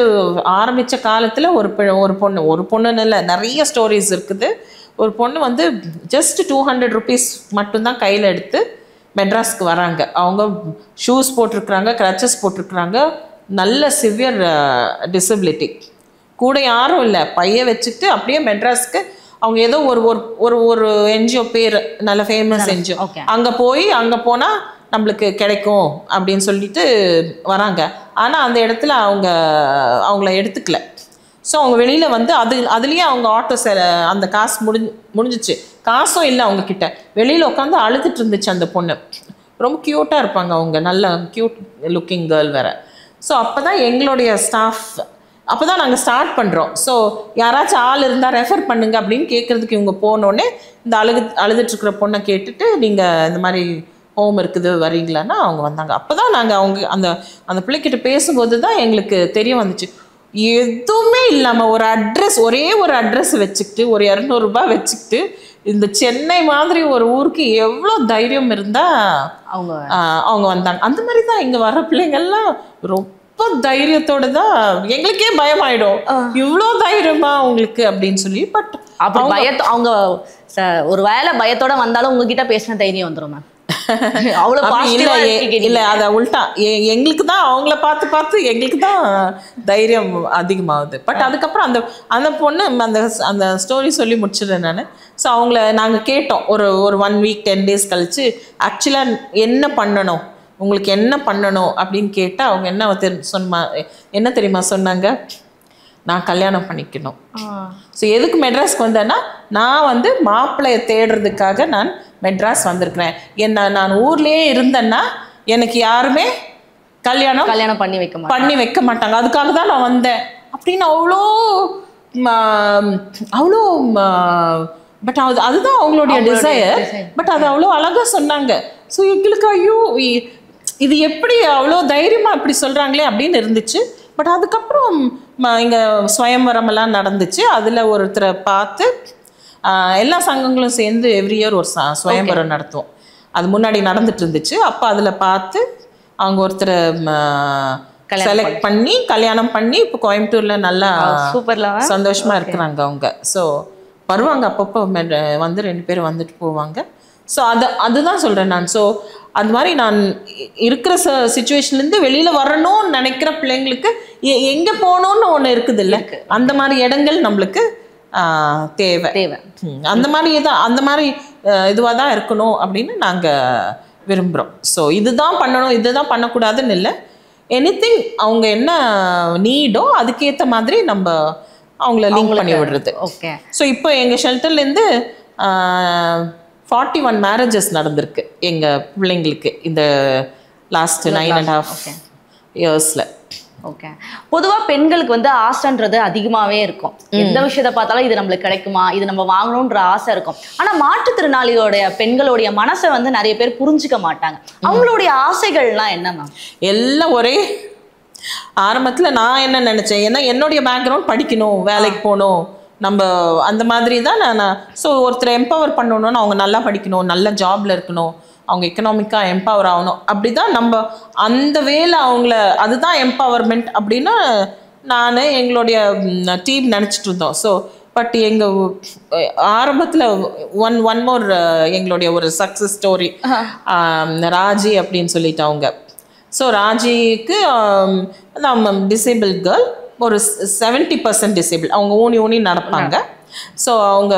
ஆரம்பித்த காலத்தில் ஒரு பொண்ணுன்னு இல்லை, நிறைய ஸ்டோரிஸ் இருக்குது. ஒரு பொண்ணு வந்து ஜஸ்ட் 200 rupees மட்டும்தான் கையில் எடுத்து மெட்ராஸ்க்கு வராங்க. அவங்க ஷூஸ் போட்டிருக்கிறாங்க, கிரச்சஸ் போட்டிருக்கிறாங்க, நல்ல சிவியர் டிசபிலிட்டி, கூட யாரும் இல்லை, பைய வச்சுட்டு அப்படியே மெட்ராஸ்க்கு அவங்க ஏதோ ஒரு ஒரு ஒரு என்ஜிஓ பேர், நல்ல ஃபேமஸ் என்ஜிஓ, அங்கே அங்கே போனால் நம்மளுக்கு கிடைக்கும் அப்படின்னு சொல்லிட்டு வராங்க. ஆனால் அந்த இடத்துல அவங்கள எடுத்துக்கல. ஸோ அவங்க வெளியில் வந்து அதுலேயே அவங்க ஆட்டோ அந்த காசு முடிஞ்சிச்சு, காசும் இல்லை அவங்கக்கிட்ட. வெளியில் உட்காந்து அழுதுட்டு இருந்துச்சு அந்த பொண்ணு. ரொம்ப க்யூட்டாக இருப்பாங்க அவங்க, நல்ல க்யூட் லுக்கிங் கேர்ள் வேறு. ஸோ அப்போ தான் எங்களுடைய ஸ்டாஃப், அப்போ தான் நாங்கள் ஸ்டார்ட் பண்ணுறோம். ஸோ யாராச்சும் ஆள் இருந்தால் ரெஃபர் பண்ணுங்க அப்படின்னு கேட்குறதுக்கு இவங்க போனோடனே இந்த அழுதுட்டுருக்கிற பொண்ணை கேட்டுட்டு நீங்கள் இந்த மாதிரி ஹோம் இருக்குது வரீங்களான்னா அவங்க வந்தாங்க. அப்போ தான் நாங்கள் அந்த அந்த பிள்ளைக்கிட்ட பேசும்போது தான் எங்களுக்கு தெரிய வந்துச்சு, எதுவுமே இல்லாமல் ஒரு அட்ரஸ், ஒரே ஒரு அட்ரஸ் வச்சுக்கிட்டு ஒரு 200 ரூபாய் வச்சுக்கிட்டு இந்த சென்னை மாதிரி ஒரு ஊருக்கு எவ்வளோ தைரியம் இருந்தால் அவங்க வந்தாங்க. அந்த மாதிரி தான் இங்கே வர பிள்ளைங்கள்லாம் ரொம்ப தைரியத்தோடு தான், எங்களுக்கே பயமாயிடும், இவ்வளோ தைரியமா உங்களுக்கு அப்படின்னு சொல்லி. பட் அவங்க ஒரு வேலை பயத்தோட வந்தாலும் உங்ககிட்ட பேசின தைரியம் வந்துடும் மேம். இல்லை, அதை உள்டா எங்களுக்கு தான் அவங்கள பார்த்து எங்களுக்கு தான் தைரியம் அதிகமாகுது. பட் அதுக்கப்புறம் அந்த பொண்ணு அந்த ஸ்டோரி சொல்லி முடிச்சிடுறேன் நான். ஸோ அவங்கள நாங்கள் கேட்டோம் ஒரு 1 week 10 days கழிச்சு, ஆக்சுவலாக என்ன பண்ணணும், உங்களுக்கு என்ன பண்ணணும் அப்படின்னு கேட்டால் அவங்க என்ன தெரியுமா சொன்னாங்க, நான் கல்யாணம் பண்ணிக்கணும். ஸோ எதுக்கு மெட்ராஸ்க்கு வந்தேன்னா, நான் வந்து மாப்பிள்ளையை தேடுறதுக்காக நான் மெட்ராஸ் வந்திருக்கிறேன். நான் ஊர்லேயே இருந்தேன்னா எனக்கு யாருமே கல்யாணம் பண்ணி வைக்க மாட்டாங்க, அதுக்காக தான் நான் வந்தேன் அப்படின்னு அவ்வளோ பட் அதுதான் அவங்களுடைய டிசையர். பட் அது அவ்வளோ அழகாக சொன்னாங்க. ஸோ எங்களுக்கு ஐயோ இது எப்படி அவ்வளோ தைரியமாக இப்படி சொல்கிறாங்களே அப்படின்னு இருந்துச்சு. பட் அதுக்கப்புறம் இங்கே சுயம்வரமெல்லாம் நடந்துச்சு. அதில் ஒருத்தரை பார்த்து எல்லா சங்கங்களும் சேர்ந்து எவ்ரி இயர் ஒரு சுயம்வரம் நடத்துவோம். அது முன்னாடி நடந்துட்டு இருந்துச்சு. அப்போ அதில் பார்த்து அவங்க ஒருத்தரை செலக்ட் பண்ணி கல்யாணம் பண்ணி இப்போ கோயம்புத்தூரில் நல்லா சூப்பர்ல சந்தோஷமாக இருக்கிறாங்க அவங்க. ஸோ வருவாங்க அப்பப்போ வந்து 2 பேரும் வந்துட்டு போவாங்க. ஸோ அதுதான் சொல்கிறேன் நான். ஸோ அது மாதிரி நான் இருக்கிற சுச்சுவேஷன்லேருந்து வெளியில் வரணும்னு நினைக்கிற பிள்ளைங்களுக்கு எங்கே போகணுன்னு ஒன்று இருக்குது இல்லை, அந்த மாதிரி இடங்கள் நம்மளுக்கு தேவை. அந்த மாதிரி இதுவாக தான் இருக்கணும் அப்படின்னு நாங்கள் விரும்புகிறோம். ஸோ இதுதான் பண்ணணும் இதுதான் பண்ணக்கூடாதுன்னு இல்லை, எனிதிங் அவங்க என்ன நீடோ அதுக்கேற்ற மாதிரி நம்ம அவங்கள லிங்க் பண்ணி விடுறது. ஓகே. ஸோ இப்போ எங்கள் ஷெல்டர்லேருந்து 41 மேரேஜஸ் நடந்திருக்கு எங்கள் பிள்ளைங்களுக்கு இந்த லாஸ்ட் 9.5 இயர்ஸில். ஓகே. பொதுவாக பெண்களுக்கு வந்து ஆசைன்றது அதிகமாகவே இருக்கும். எந்த விஷயத்தை பார்த்தாலும் இது நம்மளுக்கு கிடைக்குமா, இது நம்ம வாங்கணுன்ற ஆசை இருக்கும். ஆனால் மாற்றுத்திறனாளியோடைய பெண்களுடைய மனசை வந்து நிறைய பேர் புரிஞ்சுக்க மாட்டாங்க. அவங்களுடைய ஆசைகள்லாம் என்ன மேம்? எல்லாம் ஒரே ஆரம்பத்தில் நான் என்ன நினச்சேன், ஏன்னா என்னுடைய பேக்ரவுண்ட் படிக்கணும், வேலைக்கு போகணும், நம்ம அந்த மாதிரி தான் நான். ஸோ ஒருத்தரை எம்பவர் பண்ணணும்னு அவங்க நல்லா படிக்கணும், நல்ல ஜாபில் இருக்கணும், அவங்க எக்கனாமிக்காக எம்பவர் ஆகணும், அப்படி தான் நம்ம அந்த வேலை அவங்கள அதுதான் எம்பவர்மெண்ட் அப்படின்னு நான் எங்களுடைய டீம் நினச்சிட்டு இருந்தோம். ஸோ பட் எங்கள் ஆரம்பத்தில் ஒன் மோர் எங்களுடைய ஒரு சக்ஸஸ் ஸ்டோரி ராஜி அப்படின்னு சொல்லிட்டு அவங்க. ஸோ ராஜிக்கு நம்ம டிசேபிள் கேர்ள், ஒரு 70% டிசேபிள், அவங்க ஊனி நடப்பாங்க. ஸோ அவங்க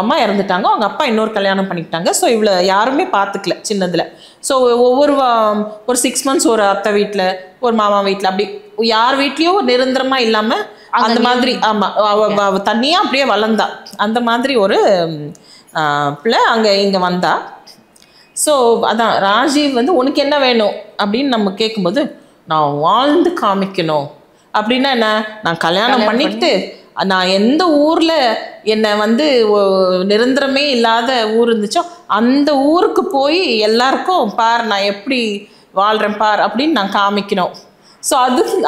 அம்மா இறந்துட்டாங்க, அவங்க அப்பா இன்னொரு கல்யாணம் பண்ணிக்கிட்டாங்க. ஸோ இவ்வளோ யாருமே பார்த்துக்கல சின்னதில். ஸோ ஒரு 6 months ஒரு அத்தை வீட்டில் ஒரு மாமா வீட்டில் அப்படி யார் வீட்லேயும் நிரந்தரமாக இல்லாமல் அந்த மாதிரி. ஆமாம், தனியாக அப்படியே வளர்ந்தா அந்த மாதிரி ஒரு பிள்ளை அங்கே இங்கே வந்தா. ஸோ அதான் ராஜீவ் வந்து உனக்கு என்ன வேணும் அப்படின்னு நம்ம கேட்கும்போது, நான் வாழ்ந்து காமிக்கணும் அப்படின்னா என்ன, நான் கல்யாணம் பண்ணிக்கிட்டு நான் எந்த ஊரில் என்னை வந்து நிரந்தரமே இல்லாத ஊர் இருந்துச்சோ அந்த ஊருக்கு போய் எல்லாருக்கும் பார் நான் எப்படி வாழ்கிறேன் பார் அப்படின்னு நான் காமிக்கணும். ஸோ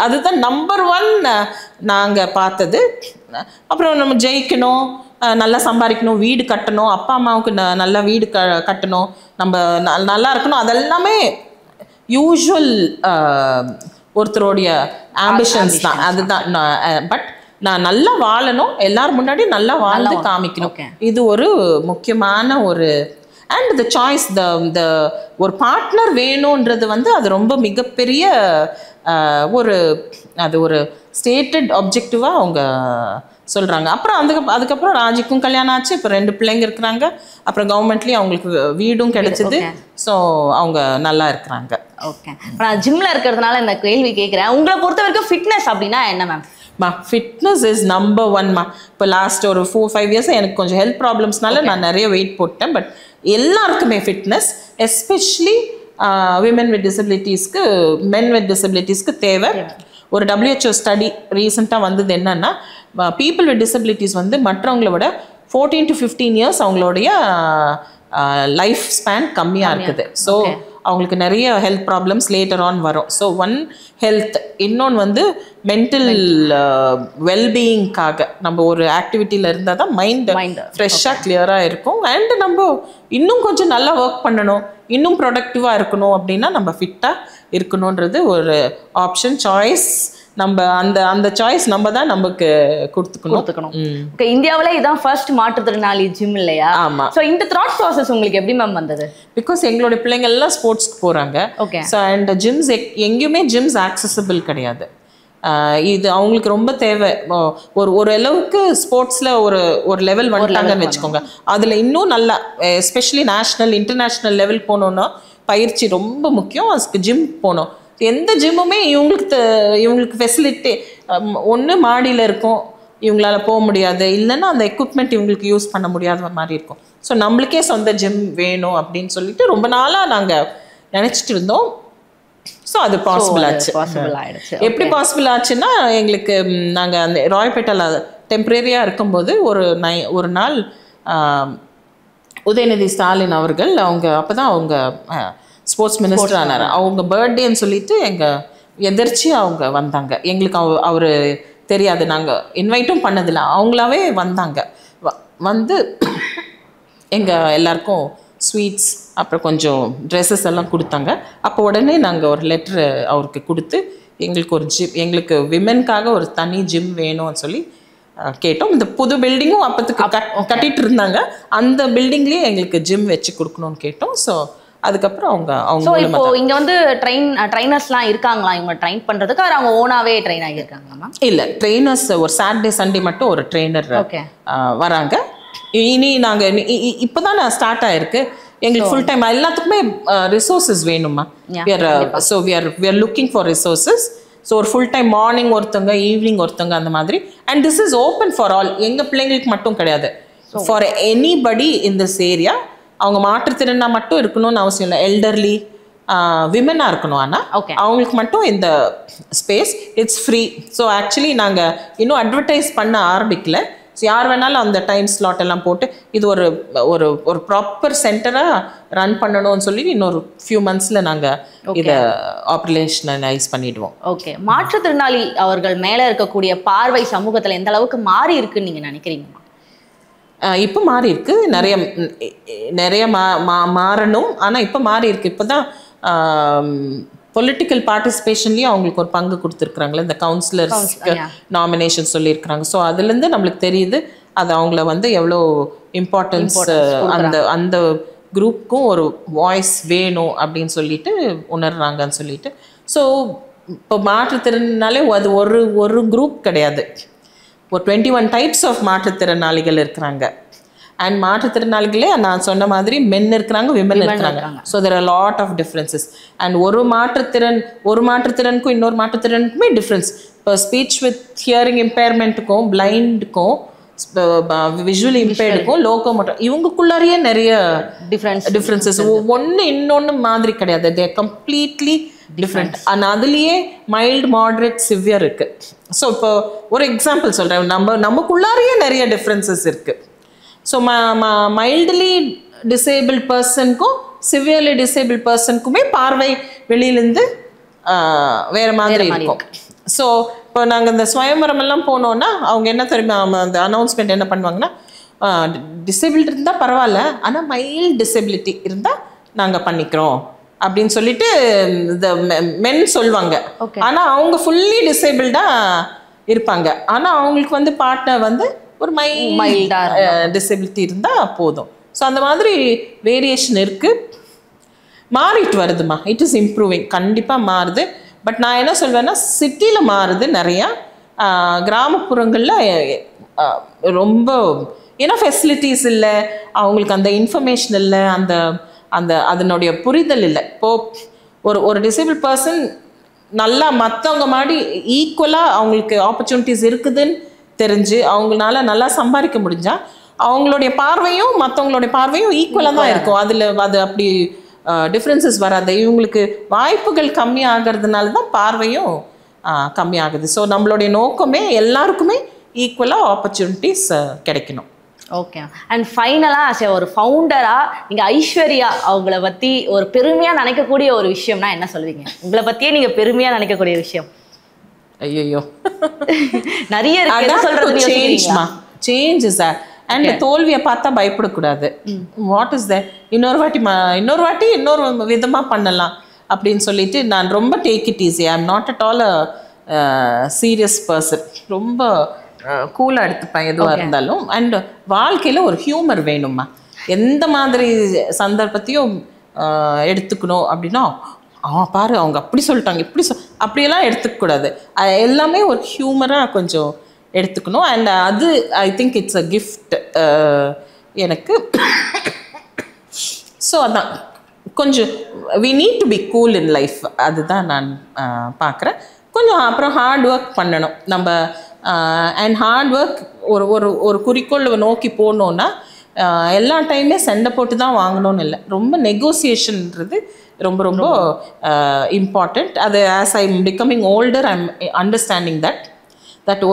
அதுதான் நம்பர் 1 நாங்கள் பார்த்தது. அப்புறம் நம்ம ஜெயிக்கணும், நல்லா சம்பாதிக்கணும், வீடு கட்டணும், அப்பா அம்மாவுக்கு நல்லா வீடு கட்டணும், நம்ம நல்லா இருக்கணும், அதெல்லாமே யூஷுவல் ஒருத்தருடைய ஆம்பிஷன்ஸ் தான். அதுதான். பட் நான் நல்லா வாழணும், எல்லாரும் முன்னாடி நல்லா வாழ்ந்து காமிக்கணும், இது ஒரு முக்கியமான ஒரு. அண்ட் த சாய்ஸ் த ஒரு பார்ட்னர் வேணுன்றது வந்து அது ரொம்ப மிகப்பெரிய அது ஒரு ஸ்டேட்டட் ஆப்ஜெக்டிவாக அவங்க சொல்கிறாங்க. அப்புறம் அதுக்கப்புறம் ராஜிக்கும் கல்யாணம் ஆச்சு, இப்போ 2 பிள்ளைங்க இருக்கிறாங்க, அப்புறம் கவர்மெண்ட்லேயும் அவங்களுக்கு வீடும் கிடைச்சிது. ஸோ அவங்க நல்லா இருக்கிறாங்க. ஓகே. நான் ஜிம்மில் இருக்கிறதுனால இந்த கேள்வி கேட்குறேன், உங்களை பொறுத்த வரைக்கும் ஃபிட்னஸ் அப்படின்னா என்ன மேம்? ஃபிட்னஸ் இஸ் நம்பர் 1 இப்போ லாஸ்ட் ஒரு 4-5 years எனக்கு கொஞ்சம் ஹெல்த் ப்ராப்ளம்ஸ்னால நான் நிறைய வெயிட் போட்டேன். பட் எல்லாருக்குமே ஃபிட்னஸ், எஸ்பெஷலி விமென் வித் டிசபிலிட்டிஸ்க்கு, மென் வித் டிசபிலிட்டிஸ்க்கு தேவை. ஒரு WHO ஸ்டடி ரீசெண்டாக வந்தது என்னன்னா, பீப்புள் வித் டிசபிலிட்டிஸ் வந்து மற்றவங்கள விட 14 to 15 years அவங்களுடைய லைஃப் ஸ்பேன் கம்மியாக இருக்குது. ஸோ அவங்களுக்கு நிறைய ஹெல்த் ப்ராப்ளம்ஸ் லேட்டர் ஆன் வரும். ஸோ ஒன் ஹெல்த், இன்னொன்று வந்து மென்டல் வெல்பீயிங்காக நம்ம ஒரு ஆக்டிவிட்டியில் இருந்தால் தான் மைண்ட் ஃப்ரெஷ்ஷாக கிளியராக இருக்கும். அண்ட் நம்ம இன்னும் கொஞ்சம் நல்லா ஒர்க் பண்ணணும், இன்னும் ப்ரொடக்டிவாக இருக்கணும் அப்படின்னா நம்ம ஃபிட்டாக இருக்கணுன்றது ஒரு ஆப்ஷன், சாய்ஸ். நம்ம அந்த சாய்ஸ் நம்ம தான் நமக்கு கொடுத்துக்கணும். ஓகே. இந்தியாவில இதான் ஃபர்ஸ்ட் மாற்றுத்திறனாளி ஜிம் இல்லையா? ஆமா. ஸோ இந்த தாட் ப்ராசஸ் உங்களுக்கு எப்படி மேம் வந்தது? பிகாஸ் எங்களுடைய பிள்ளைங்க எல்லாம் ஸ்போர்ட்ஸ்க்கு போறாங்க. ஓகே. ஸோ அண்ட் ஜிம்ஸ் எங்கேயுமே ஜிம்ஸ் ஆக்சசபிள் கிடையாது. இது அவங்களுக்கு ரொம்ப தேவை. ஒரு அளவுக்கு ஸ்போர்ட்ஸில் ஒரு லெவல் வந்துட்டாங்கன்னு வச்சுக்கோங்க, அதில் இன்னும் நல்லா எஸ்பெஷலி நேஷ்னல் இன்டர்நேஷ்னல் லெவல் போகணுன்னா பயிற்சி ரொம்ப முக்கியம். அதுக்கு ஜிம் போகணும். எந்த ஜிம்முமே இவங்களுக்கு ஃபெசிலிட்டி ஒன்று மாடியில் இருக்கும், இவங்களால போக முடியாது, இல்லைன்னா அந்த எக்யூப்மெண்ட் இவங்களுக்கு யூஸ் பண்ண முடியாத மாதிரி இருக்கும். ஸோ நம்மளுக்கே சொந்த ஜிம் வேணும் அப்படின்னு சொல்லிட்டு ரொம்ப நாளாக நாங்கள் நினச்சிட்டு இருந்தோம். ஸோ அது பாசிபிள் ஆச்சு. எப்படி பாசிபிள் ஆச்சுன்னா, எங்களுக்கு நாங்கள் அந்த ராயப்பேட்டையில் டெம்பரரியாக இருக்கும்போது ஒரு நாள் உதயநிதி ஸ்டாலின் அவர்கள் அப்போ தான் அவங்க ஸ்போர்ட்ஸ் மினிஸ்டர் ஆனார். அவங்க பர்த்டேன்னு சொல்லிட்டு எங்கள் எதிர்ச்சி அவங்க வந்தாங்க. எங்களுக்கு அவர் தெரியாது, நாங்கள் இன்வைட்டும் பண்ணதில்லை, அவங்களாவே வந்தாங்க. வந்து எங்கள் எல்லாருக்கும் ஸ்வீட்ஸ் அப்புறம் கொஞ்சம் ட்ரெஸ்ஸஸ் எல்லாம் கொடுத்தாங்க. அப்போ உடனே நாங்கள் ஒரு லெட்ரு அவருக்கு கொடுத்து எங்களுக்கு ஒரு ஜிம், எங்களுக்கு விமென்காக ஒரு தனி ஜிம் வேணும்னு சொல்லி கேட்டோம். இந்த புது பில்டிங்கும் அப்பத்துக்கு கட்டிட்டு இருந்தாங்க, அந்த பில்டிங்லேயே எங்களுக்கு ஜிம் வச்சு கொடுக்கணும்னு கேட்டோம். ஸோ அதுக்கப்புறம் அவங்க இப்போ இங்க வந்து ட்ரைனர்ஸ்லாம் இருக்காங்களா இவங்க ட்ரெயின் பண்றதுக்கு, அவங்க ஓனாவே ட்ரெயின் ஆகியிருக்காங்களா? இல்லை, ட்ரெயினர்ஸ் ஒரு சாட்டர்டே சண்டே மட்டும் ஒரு ட்ரெயினர் வராங்க. இனி நாங்கள் இப்போ தான் ஸ்டார்ட் ஆயிருக்கு, எங்களுக்கு ஃபுல் டைம் எல்லாத்துக்குமே ரிசோர்ஸஸ் வேணுமா. So we are looking for resources. So ஒரு ஃபுல் டைம் மார்னிங் ஒருத்தவங்க, ஈவினிங் ஒருத்தவங்க, அந்த மாதிரி. And this is open for all, எங்கள் பிள்ளைங்களுக்கு மட்டும் கிடையாது, for anybody in this area. அவங்க மாற்றுத்திறனா மட்டும் இருக்கணும்னு அவசியம் இல்லை, எல்டர்லி விமனாக இருக்கணும். ஆனால் அவங்களுக்கு மட்டும் இந்த space it's free. So actually நாங்கள் இன்னும் அட்வர்டைஸ் பண்ண ஆரம்பிக்கல. ஸோ யார் வேணாலும் அந்த டைம் ஸ்லாட் எல்லாம் போட்டு இது ஒரு ஒரு ஒரு ப்ராப்பர் சென்டராக ரன் பண்ணணும்னு சொல்லி இன்னொரு ஃபியூ மந்த்ஸில் நாங்கள் இதை ஆப்ரேஷனலைஸ் பண்ணிடுவோம். ஓகே, மாற்றுத்திறனாளி அவர்கள் மேலே இருக்கக்கூடிய பார்வை சமூகத்தில் எந்த அளவுக்கு மாறி இருக்குன்னு நீங்கள் நினைக்கிறீங்கம்மா? இப்போ மாறி இருக்கு, நிறைய மாறணும். ஆனால் இப்போ மாறி இருக்கு. இப்போ தான் பொலிட்டிக்கல் பார்ட்டிசிபேஷன்லேயும் அவங்களுக்கு ஒரு பங்கு கொடுத்துருக்குறாங்களே, இந்த கவுன்சிலர்ஸ்க்கு நாமினேஷன் சொல்லியிருக்கிறாங்க. ஸோ அதுலேருந்து நம்மளுக்கு தெரியுது அது அவங்கள வந்து எவ்வளோ இம்பார்ட்டன்ஸ், அந்த குரூப்புக்கும் ஒரு வாய்ஸ் வேணும் அப்படின்னு சொல்லிட்டு உணர்றாங்கன்னு சொல்லிட்டு. ஸோ இப்போ மாற்றுத்திறனாலே அது ஒரு குரூப் கிடையாது, ஒரு 21 டைப்ஸ் ஆஃப் மாற்றுத்திறனாளிகள் இருக்கிறாங்க. அண்ட் மாற்றுத்திறனாளிகளே நான் சொன்ன மாதிரி மென் இருக்கிறாங்க, விமன் இருக்கிறாங்க. So there are lot of differences. And ஒரு மாற்றுத்திறனுக்கும் இன்னொரு மாற்றுத்திறனுக்குமே டிஃப்ரென்ஸ். இப்போ ஸ்பீச் வித் ஹியரிங் இம்பேர்மெண்ட்டுக்கும், பிளைண்டுக்கும், விஷுவலி இம்பேர்டுக்கும், லோகோமோட்டர், இவங்களுக்குள்ளாரையே நிறைய டிஃப்ரென்சஸ். ஒன்று இன்னொன்று மாதிரி கிடையாது, தே கம்ப்ளீட்லி டிஃப்ரெண்ட். ஆனால் அதுலேயே மைல்டு, மாட்ரேட், சிவியர் இருக்கு. ஸோ இப்போ ஒரு எக்ஸாம்பிள் சொல்கிறேன், நமக்குள்ளாரையே நிறைய டிஃப்ரென்சஸ் இருக்கு. ஸோ மைல்டுலி டிசேபிள் பர்சனுக்கும் சிவியர்லி டிசேபிள் பர்சனுக்குமே பார்வை வெளியிலேருந்து வேறு மாதிரி இருக்கும். ஸோ இப்போ நாங்கள் இந்த ஸ்வயம்பரம் எல்லாம் போனோன்னா அவங்க என்ன தெரியுமா, அந்த அனௌன்ஸ்மெண்ட் என்ன பண்ணுவாங்கன்னா, டிசேபிலிட்டி இருந்தால் பரவாயில்ல, ஆனால் மைல்டு டிசேபிலிட்டி இருந்தால் நாங்கள் பண்ணிக்கிறோம் அப்படின்னு சொல்லிட்டு இந்த மென் சொல்லுவாங்க. ஆனால் அவங்க ஃபுல்லி டிசேபிள்டாக இருப்பாங்க. ஆனால் அவங்களுக்கு வந்து பார்ட்னர் வந்து ஒரு மைல்டாக டிசேபிலிட்டி இருந்தால் போதும். ஸோ அந்த மாதிரி வேரியேஷன் இருக்குது, மாறிட்டு வருதுமா. இட் இஸ் இம்ப்ரூவிங், கண்டிப்பாக மாறுது. பட் நான் என்ன சொல்வேன்னா, சிட்டியில் மாறுது நிறையா, கிராமப்புறங்களில் ரொம்ப ஏன்னா ஃபெசிலிட்டிஸ் இல்லை, அவங்களுக்கு அந்த இன்ஃபர்மேஷன் இல்லை, அதனுடைய புரிதல் இல்லை. இப்போது ஒரு டிசேபிள் பர்சன் நல்லா மற்றவங்க மாதிரி ஈக்குவலாக அவங்களுக்கு ஆப்பர்ச்சுனிட்டிஸ் இருக்குதுன்னு தெரிஞ்சு அவங்களால நல்லா சம்பாதிக்க முடிஞ்சால் அவங்களுடைய பார்வையும் மற்றவங்களுடைய பார்வையும் ஈக்குவலாக தான் இருக்கும். அது அப்படி டிஃப்ரென்சஸ் வராது. இவங்களுக்கு வாய்ப்புகள் கம்மி ஆகிறதுனால தான் பார்வையும் கம்மியாகுது. ஸோ நம்மளுடைய நோக்கமே எல்லாருக்குமே ஈக்குவலாக ஆப்பர்ச்சுனிட்டிஸ் கிடைக்கணும். ஓகே. அண்ட் ஃபைனலாக ஒரு ஃபவுண்டராக நீங்கள் ஐஸ்வர்யா அவங்கள பற்றி ஒரு பெருமையாக நினைக்கக்கூடிய ஒரு விஷயம்னா என்ன சொல்லுவீங்க? உங்களை பற்றியே நீங்கள் பெருமையாக நினைக்கக்கூடிய விஷயம்? ஐயோ நிறைய இருக்கு. Change is that. அண்ட் தோல்வியை பார்த்தா பயப்படக்கூடாது. வாட் இஸ் தட், இன்னொரு வாட்டி இன்னொரு விதமாக பண்ணலாம் அப்படின்னு சொல்லிட்டு நான் ரொம்ப take it easy. I am not at all a serious person. ரொம்ப கூலாக எடுத்துப்பேன் எதுவாக இருந்தாலும். அண்ட் வாழ்க்கையில் ஒரு ஹியூமர் வேணுமா. எந்த மாதிரி சந்தர்ப்பத்தையும் எடுத்துக்கணும் அப்படின்னா, பாரு அவங்க அப்படி சொல்லிட்டாங்க, அப்படியெல்லாம் எடுத்துக்கூடாது. எல்லாமே ஒரு ஹியூமராக கொஞ்சம் எடுத்துக்கணும். அண்ட் அது I think it's a gift எனக்கு. ஸோ அதான் கொஞ்சம் we need to be cool in life, அதுதான் நான் பார்க்குறேன். கொஞ்சம் அப்புறம் ஹார்ட் ஒர்க் பண்ணணும் நம்ம. அண்ட் ஹார்ட் ஒர்க் ஒரு குறிக்கோள் நோக்கி போகணுன்னா எல்லா டைமே சண்டை போட்டு தான் வாங்கணும்னு இல்லை. ரொம்ப நெகோசியேஷன்ன்றது ரொம்ப ரொம்ப இம்பார்ட்டண்ட். அது as I am becoming older I am understanding that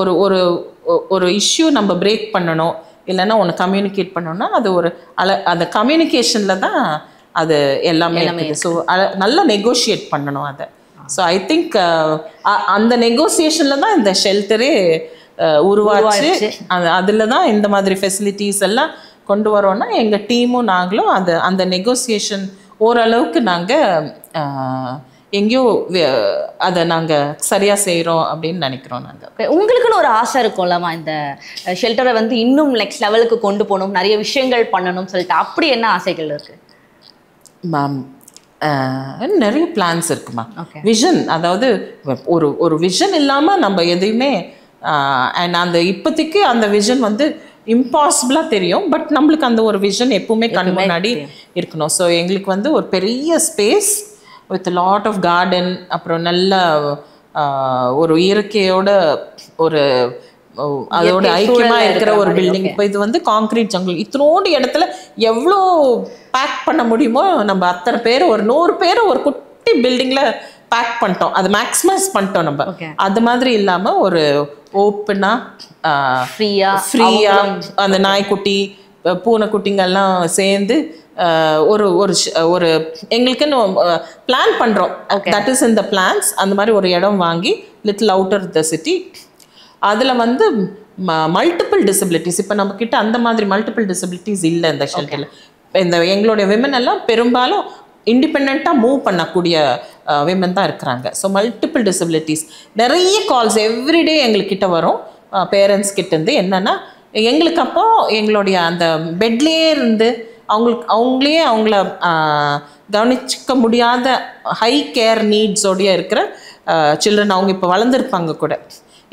ஒரு இஷ்யூ நம்ம பிரேக் பண்ணணும், இல்லைன்னா ஒன்று கம்யூனிகேட் பண்ணணும்னா அது அந்த கம்யூனிகேஷனில் தான் அது எல்லாமே இருக்குது. ஸோ நல்லா நெகோஷியேட் பண்ணணும் அதை. ஸோ ஐ திங்க் அந்த நெகோசியேஷனில் தான் இந்த ஷெல்டரே உருவாச்சு. அதில் தான் இந்த மாதிரி ஃபெசிலிட்டிஸ் எல்லாம் கொண்டு வரோன்னா எங்கள் டீமும் நாங்களும் அந்த நெகோசியேஷன் ஓரளவுக்கு நாங்கள் எங்கேயோ அதை நாங்கள் சரியாக செய்கிறோம் அப்படின்னு நினைக்கிறோம் நாங்கள். உங்களுக்குன்னு ஒரு ஆசை இருக்கும்லம்மா, இந்த ஷெல்டரை வந்து இன்னும் நெக்ஸ்ட் லெவலுக்கு கொண்டு போகணும், நிறைய விஷயங்கள் பண்ணணும்னு சொல்லிட்டு, அப்படி என்ன ஆசைகள் இருக்கு மேம்? நிறைய பிளான்ஸ் இருக்குமா. விஷன், அதாவது ஒரு விஷன் இல்லாமல் நம்ம எதையுமே அண்ட் அந்த இப்போதைக்கு அந்த விஷன் வந்து இம்பாசிபிளாக தெரியும். பட் நம்மளுக்கு அந்த ஒரு விஷன் எப்பவுமே கண் முன்னாடி இருக்கணும். ஸோ எங்களுக்கு வந்து ஒரு பெரிய space with lot of garden, அப்புறம் நல்ல ஒரு இயற்கையோட ஒரு அதோட ஐக்கியமாக இருக்கிற ஒரு பில்டிங். இப்போ இது வந்து கான்கிரீட் ஜங்கிள், இத்தனோண்டு இடத்துல எவ்வளோ பேக் பண்ண முடியுமோ நம்ம அத்தனை பேர், ஒரு 100 பேர் ஒரு குட்டி பில்டிங்கில் பேக் பண்ணிட்டோம். அது மேக்ஸிமைஸ் பண்ணிட்டோம் நம்ம. அது மாதிரி இல்லாமல் ஒரு ஓப்பனாக ஃப்ரீயாக அந்த நாய்க்குட்டி பூனைக்குட்டிங்கெல்லாம் சேர்ந்து ஒரு ஒரு ஒரு எங்களுக்குன்னு பிளான் பண்ணுறோம். That is in the plans. அந்த மாதிரி ஒரு இடம் வாங்கி லிட்டில் அவுட்டர் த சிட்டி, அதில் வந்து மல்டிபிள் டிசபிலிட்டிஸ், இப்போ நம்மக்கிட்ட அந்த மாதிரி மல்டிபிள் டிசபிலிட்டிஸ் இல்லை இந்த ஷெல்டரில். இந்த எங்களுடைய விமன் எல்லாம் பெரும்பாலும் இண்டிபெண்ட்டாக மூவ் பண்ணக்கூடிய விமன் தான் இருக்கிறாங்க. ஸோ மல்டிபிள் டிசபிலிட்டிஸ் நிறைய கால்ஸ் எவ்ரிடே எங்கள்கிட்ட வரும் பேரண்ட்ஸ் கிட்டேருந்து. என்னென்னா எங்களுக்கு அப்போ எங்களுடைய அந்த பெட்லேயே இருந்து அவங்களே அவங்கள கவனிச்சிக்க முடியாத ஹை கேர் நீட்ஸோடைய இருக்கிற சில்ட்ரன், அவங்க இப்போ வளர்ந்துருப்பாங்க கூட,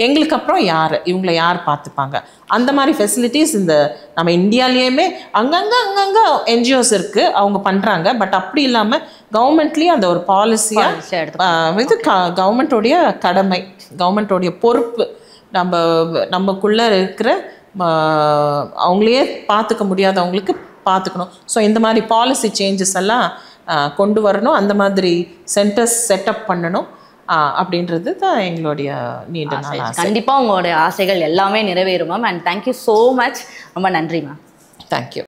எங்களுக்கு அப்புறம் இவங்களை யார் பார்த்துப்பாங்க? அந்த மாதிரி ஃபெசிலிட்டிஸ் இந்த நம்ம இந்தியாலேயுமே அங்கங்கே என்ஜிஓஸ் இருக்குது, அவங்க பண்ணுறாங்க. பட் அப்படி இல்லாமல் கவர்மெண்ட்லேயே அந்த ஒரு பாலிசியாக இது கவர்மெண்ட்டோடைய கடமை, கவர்மெண்ட்டோடைய பொறுப்பு. நமக்குள்ளே இருக்கிற அவங்களையே பார்த்துக்க முடியாதவங்களுக்கு பார்த்துக்கணும். ஸோ இந்த மாதிரி பாலிசி சேஞ்சஸ் எல்லாம் கொண்டு வரணும், அந்த மாதிரி சென்டர்ஸ் செட்டப் பண்ணணும் அப்படின்றது தான் எங்களுடைய நீண்ட நாள் ஆசை. கண்டிப்பாக உங்களுடைய ஆசைகள் எல்லாமே நிறைவேறும் ma'am. And thank you so much. ரொம்ப நன்றி மேம். தேங்க்யூ.